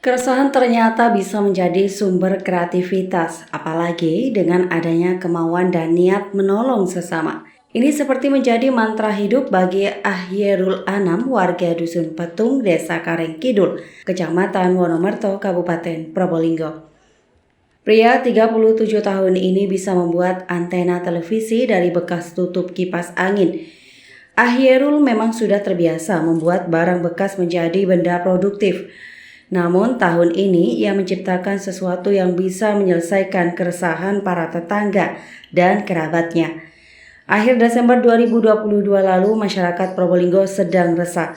Keresahan ternyata bisa menjadi sumber kreativitas, apalagi dengan adanya kemauan dan niat menolong sesama. Ini seperti menjadi mantra hidup bagi Ahyerul Anam, warga Dusun Petung, Desa Kareng Kidul, Kecamatan Wonomerto, Kabupaten Probolinggo. Pria 37 tahun ini bisa membuat antena televisi dari bekas tutup kipas angin. Ahyerul memang sudah terbiasa membuat barang bekas menjadi benda produktif. Namun tahun ini ia menciptakan sesuatu yang bisa menyelesaikan keresahan para tetangga dan kerabatnya. Akhir Desember 2022 lalu masyarakat Probolinggo sedang resah.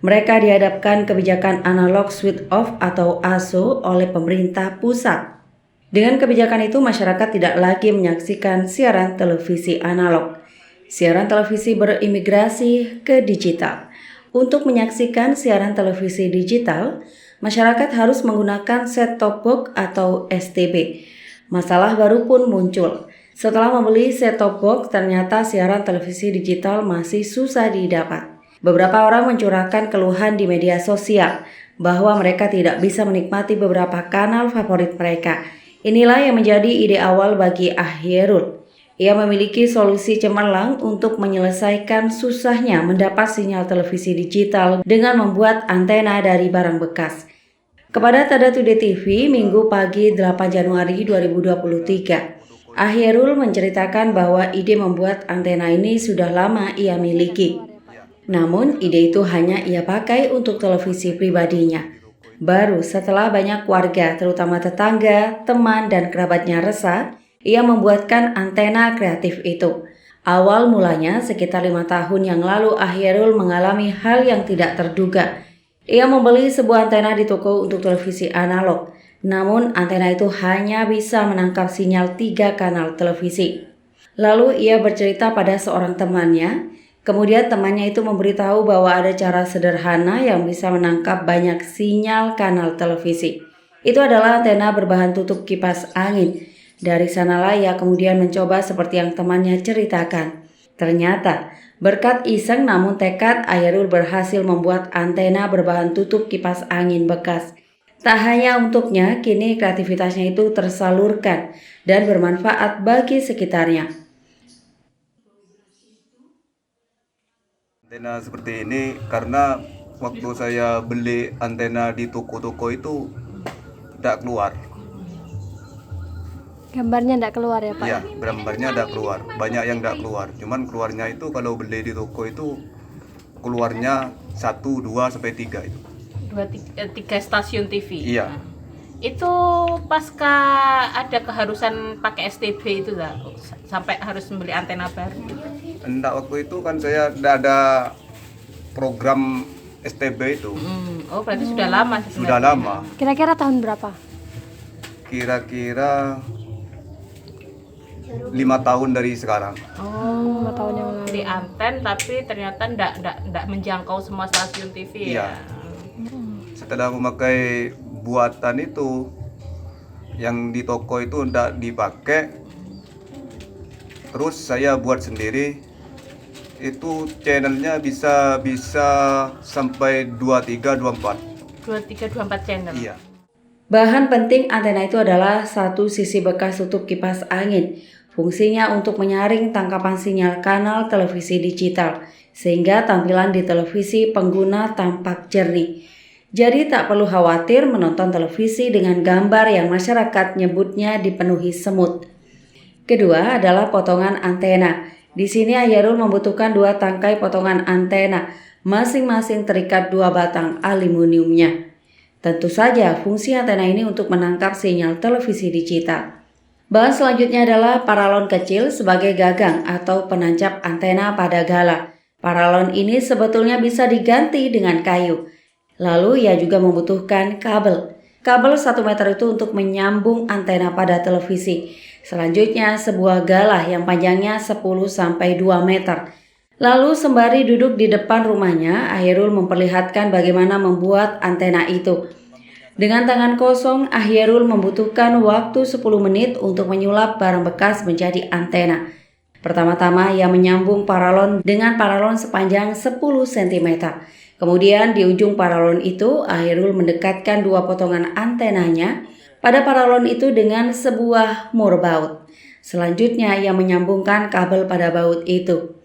Mereka dihadapkan kebijakan analog switch off atau ASO oleh pemerintah pusat. Dengan kebijakan itu masyarakat tidak lagi menyaksikan siaran televisi analog. Siaran televisi berimigrasi ke digital. Untuk menyaksikan siaran televisi digital, masyarakat harus menggunakan set-top box atau STB. Masalah baru pun muncul. Setelah membeli set-top box, ternyata siaran televisi digital masih susah didapat. Beberapa orang mencurahkan keluhan di media sosial bahwa mereka tidak bisa menikmati beberapa kanal favorit mereka. Inilah yang menjadi ide awal bagi Ahyerul. Ia memiliki solusi cemerlang untuk menyelesaikan susahnya mendapat sinyal televisi digital dengan membuat antena dari barang bekas. Kepada Tada Today TV, Minggu pagi 8 Januari 2023, Ahyerul menceritakan bahwa ide membuat antena ini sudah lama ia miliki. Namun, ide itu hanya ia pakai untuk televisi pribadinya. Baru setelah banyak warga, terutama tetangga, teman, dan kerabatnya resah, ia membuatkan antena kreatif itu. Awal mulanya sekitar 5 tahun yang lalu Ahyerul mengalami hal yang tidak terduga. Ia membeli sebuah antena di toko untuk televisi analog. Namun antena itu hanya bisa menangkap sinyal 3 kanal televisi. Lalu ia bercerita pada seorang temannya. Kemudian temannya itu memberitahu bahwa ada cara sederhana yang bisa menangkap banyak sinyal kanal televisi. Itu adalah antena berbahan tutup kipas angin. Dari sanalah ia kemudian mencoba seperti yang temannya ceritakan. Ternyata, berkat iseng namun tekad, Ahyerul berhasil membuat antena berbahan tutup kipas angin bekas. Tak hanya untuknya, kini kreativitasnya itu tersalurkan dan bermanfaat bagi sekitarnya. Antena seperti ini karena waktu saya beli antena di toko-toko itu tidak keluar. Gambarnya enggak keluar ya Pak? Iya, gambarnya tidak keluar. Banyak yang tidak keluar. Cuman keluarnya itu kalau beli di toko itu keluarnya 1, 2 sampai 3 itu. 3 stasiun TV. Iya. Itu pasca ada keharusan pakai STB itu lah, sampai harus membeli antena baru. Enggak, waktu itu kan saya tidak ada program STB itu. Oh, berarti sudah lama sebenarnya. Sudah lama. Kira-kira tahun berapa? Kira-kira 5 tahun dari sekarang. Oh, 5 tahun yang lalu. Beli anten tapi ternyata enggak menjangkau semua stasiun TV Iya. ya. Setelah memakai buatan itu yang di toko itu tidak dipakai, terus saya buat sendiri. Itu channelnya bisa sampai 23, 24. 23, 24 channel. Iya. Bahan penting antena itu adalah satu sisi bekas tutup kipas angin. Fungsinya untuk menyaring tangkapan sinyal kanal televisi digital, sehingga tampilan di televisi pengguna tampak jernih. Jadi tak perlu khawatir menonton televisi dengan gambar yang masyarakat nyebutnya dipenuhi semut. Kedua adalah potongan antena. Di sini Ahyerul membutuhkan 2 tangkai potongan antena, masing-masing terikat 2 batang aluminiumnya. Tentu saja fungsi antena ini untuk menangkap sinyal televisi digital. Bahan selanjutnya adalah paralon kecil sebagai gagang atau penancap antena pada gala. Paralon ini sebetulnya bisa diganti dengan kayu. Lalu ia juga membutuhkan kabel. Kabel 1 meter itu untuk menyambung antena pada televisi. Selanjutnya sebuah galah yang panjangnya 10-2 meter. Lalu sembari duduk di depan rumahnya, Ahyerul memperlihatkan bagaimana membuat antena itu. Dengan tangan kosong, Ahyerul membutuhkan waktu 10 menit untuk menyulap barang bekas menjadi antena. Pertama-tama ia menyambung paralon dengan paralon sepanjang 10 cm. Kemudian di ujung paralon itu, Ahirul mendekatkan dua potongan antenanya pada paralon itu dengan sebuah mur baut. Selanjutnya ia menyambungkan kabel pada baut itu.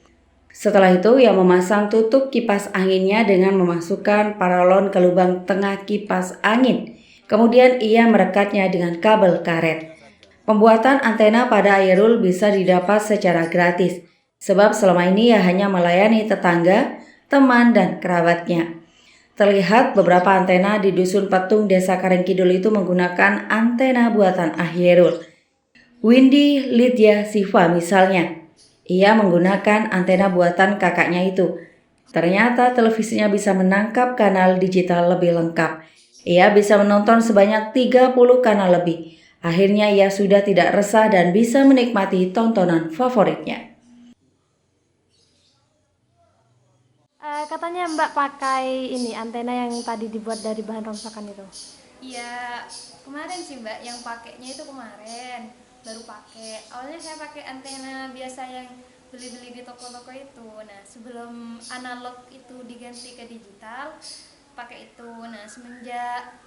Setelah itu ia memasang tutup kipas anginnya dengan memasukkan paralon ke lubang tengah kipas angin. Kemudian ia merekatnya dengan kabel karet. Pembuatan antena pada Ahirul bisa didapat secara gratis, sebab selama ini ia hanya melayani tetangga, teman, dan kerabatnya. Terlihat beberapa antena di Dusun Petung, Desa Karangkidul itu menggunakan antena buatan Ahirul. Windy Lydia Siva misalnya, ia menggunakan antena buatan kakaknya itu. Ternyata televisinya bisa menangkap kanal digital lebih lengkap. Ia bisa menonton sebanyak 30 kanal lebih. Akhirnya ia sudah tidak resah dan bisa menikmati tontonan favoritnya. Katanya Mbak pakai ini antena yang tadi dibuat dari bahan rongsokan itu. Iya, kemarin sih Mbak, yang pakainya itu kemarin baru pakai. Awalnya saya pakai antena biasa yang beli-beli di toko-toko itu. Nah, sebelum analog itu diganti ke digital, pakai itu. Nah, semenjak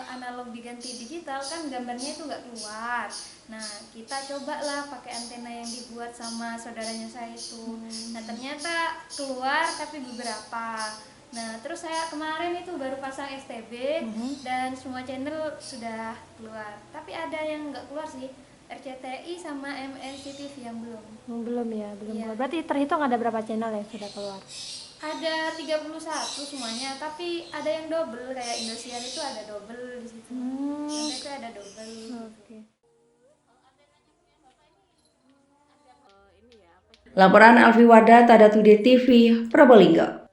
analog diganti digital kan gambarnya itu nggak keluar. Nah, kita cobalah pakai antena yang dibuat sama saudaranya saya itu. Nah, ternyata keluar tapi beberapa. Nah, terus saya kemarin itu baru pasang STB dan semua channel sudah keluar. Tapi ada yang nggak keluar sih, RCTI sama MNCTV yang belum. Belum ya, belum Iya. keluar. Berarti terhitung ada berapa channel yang sudah keluar? Ada 31 semuanya, tapi ada yang double, kayak Indosiar itu ada double di situ. Itu ada double. Oke. Laporan Alfi Wardah, Tadatude TV, Probolinggo.